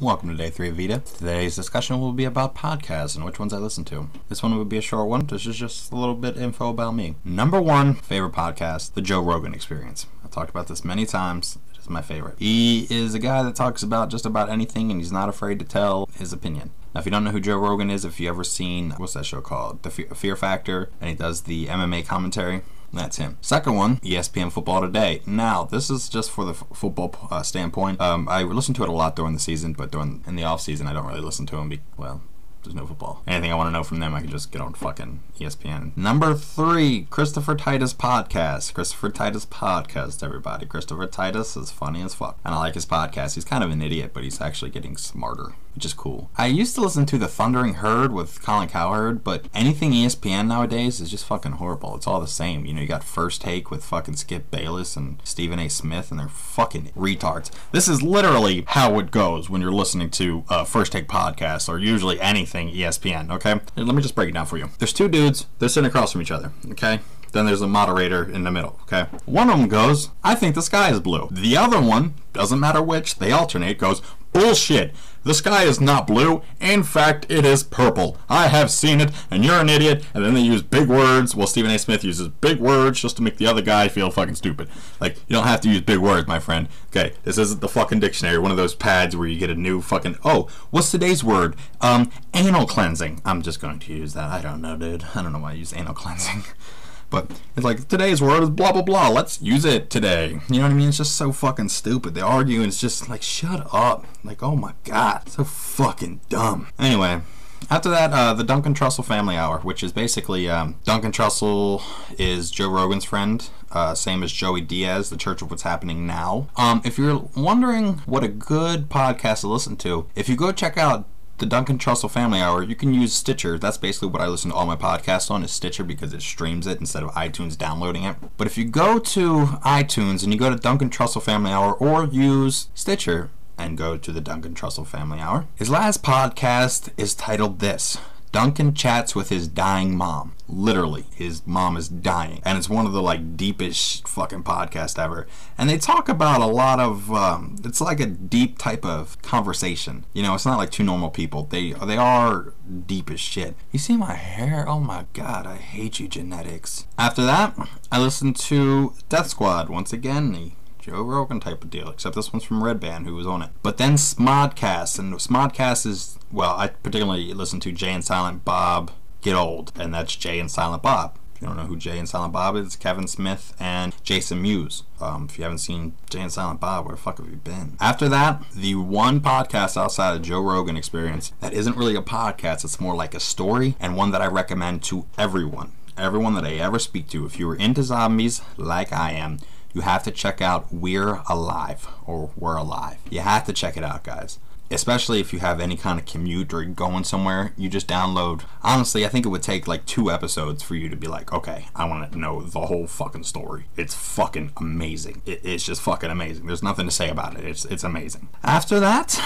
Welcome to day 3 of Veda. Today's discussion will be about podcasts and which ones I listen to. This one would be a short one. This is just a little bit info about me. Number 1 favorite podcast, the Joe Rogan Experience. I've talked about this many times. It is my favorite. He is a guy that talks about just about anything, and he's not afraid to tell his opinion. Now, if you don't know who Joe Rogan is, if you ever seen, what's that show called? The Fear Factor, and he does the MMA commentary. That's him. Second one, ESPN Football Today. Now, this is just for the football standpoint. I listen to it a lot during the season, but in the off season, I don't really listen to him. There's no football. Anything I want to know from them, I can just get on fucking ESPN. Number 3, Christopher Titus Podcast. Christopher Titus Podcast, everybody. Christopher Titus is funny as fuck. And I like his podcast. He's kind of an idiot, but he's actually getting smarter, which is cool. I used to listen to The Thundering Herd with Colin Cowherd, but anything ESPN nowadays is just fucking horrible. It's all the same. You know, you got First Take with fucking Skip Bayless and Stephen A. Smith, and they're fucking retards. This is literally how it goes when you're listening to First Take podcasts, or usually anything ESPN, okay? Let me just break it down for you. There's two dudes, they're sitting across from each other, okay? Then there's a moderator in the middle, okay? One of them goes, I think the sky is blue. The other one, doesn't matter which, they alternate, goes, bullshit. The sky is not blue. In fact, it is purple. I have seen it, and you're an idiot. And then they use big words. Well, Stephen A. Smith uses big words just to make the other guy feel fucking stupid. Like, you don't have to use big words, my friend. Okay, this isn't the fucking dictionary, one of those pads where you get a new fucking, oh, what's today's word? Anal cleansing. I'm just going to use that. I don't know, dude. I don't know why I use anal cleansing. But it's like, today's word is blah, blah, blah. Let's use it today. You know what I mean? It's just so fucking stupid. They argue, and it's just like, shut up. Like, oh my God. So fucking dumb. Anyway, after that, the Duncan Trussell Family Hour, which is basically, Duncan Trussell is Joe Rogan's friend. Same as Joey Diaz, the Church of What's Happening Now. If you're wondering what a good podcast to listen to, if you go check out the Duncan Trussell Family Hour, you can use Stitcher. That's basically what I listen to all my podcasts on, is Stitcher, because it streams it instead of iTunes downloading it. But if you go to iTunes and you go to Duncan Trussell Family Hour, or use Stitcher and go to the Duncan Trussell Family Hour, his last podcast is titled this: Duncan chats with his dying mom. Literally, his mom is dying. And it's one of the, deepest fucking podcasts ever. And they talk about a lot of, it's like a deep type of conversation. You know, it's not like two normal people. They are deep as shit. You see my hair? Oh my God, I hate you, genetics. After that, I listened to Death Squad. Once again, the Joe Rogan type of deal, except this one's from Red Band, who was on it. But then Smodcast, and Smodcast is, well, I particularly listen to Jay and Silent Bob Get Old, and that's Jay and Silent Bob. If you don't know who Jay and Silent Bob is, Kevin Smith and Jason Mewes. If you haven't seen Jay and Silent Bob, where the fuck have you been? After that, the one podcast outside of Joe Rogan Experience that isn't really a podcast, it's more like a story, and one that I recommend to everyone that I ever speak to. If you were into zombies like I am, you have to check out We're Alive, or We're Alive. You have to check it out, guys. Especially if you have any kind of commute or going somewhere, you just download. Honestly, I think it would take 2 episodes for you to be like, okay, I want to know the whole fucking story. It's fucking amazing. It's just fucking amazing. There's nothing to say about it. It's amazing. After that,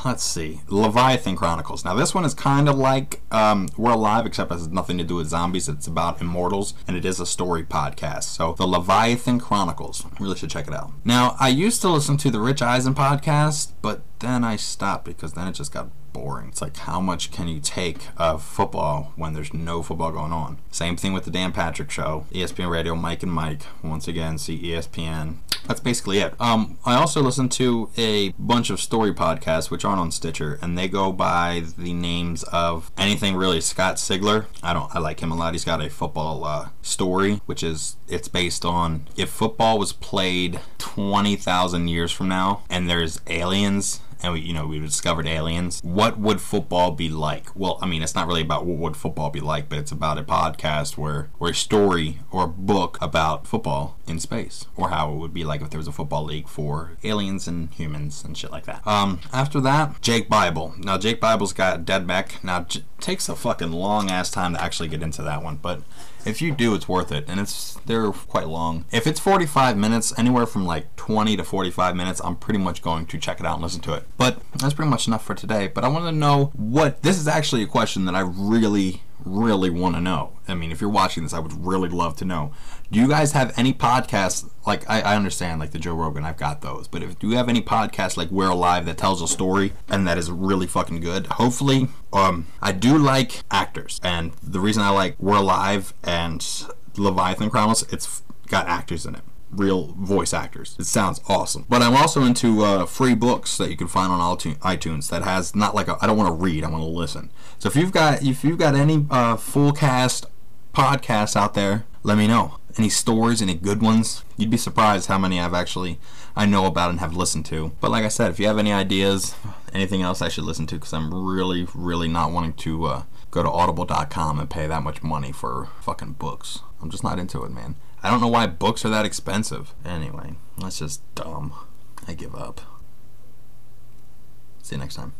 let's see, Leviathan Chronicles. Now, this one is kind of like We're Alive, except it has nothing to do with zombies. It's about immortals, and it is a story podcast. So, the Leviathan Chronicles. Really should check it out. Now, I used to listen to the Rich Eisen podcast, but then I stopped because then it just got boring. It's like, how much can you take of football when there's no football going on? Same thing with the Dan Patrick Show, ESPN Radio, Mike and Mike. Once again, see ESPN. That's basically it. I also listen to a bunch of story podcasts which aren't on Stitcher, and they go by the names of anything really. Scott Sigler, I like him a lot. He's got a football story, which is, it's based on if football was played 20,000 years from now and there's aliens, and we discovered aliens, what would football be like? Well, I mean, it's not really about what would football be like, but it's about a podcast where a story or a book about football in space, or how it would be like if there was a football league for aliens and humans and shit like that. After that, Jake Bible. Now, Jake Bible's got Dead Mech. Now, takes a fucking long ass time to actually get into that one, but if you do, it's worth it, and they're quite long. If it's 45 minutes, anywhere from 20 to 45 minutes, I'm pretty much going to check it out and listen to it. But that's pretty much enough for today. But I want to know this is actually a question that I really really want to know. I mean, if you're watching this, I would really love to know. Do you guys have any podcasts, like, I understand, like the Joe Rogan, I've got those, but do you have any podcasts like We're Alive that tells a story and that is really fucking good? Hopefully. I do like actors, and the reason I like We're Alive and Leviathan Chronicles, it's got actors in it. Real voice actors. It sounds awesome. But I'm also into free books that you can find on iTunes that has not like I don't want to read, I want to listen. So if you've got any full cast podcasts out there, let me know. Any stories, any good ones? You'd be surprised how many I know about and have listened to. But like I said, if you have any ideas, anything else I should listen to, because I'm really, really not wanting to go to audible.com and pay that much money for fucking books. I'm just not into it, man. I don't know why books are that expensive. Anyway, that's just dumb. I give up. See you next time.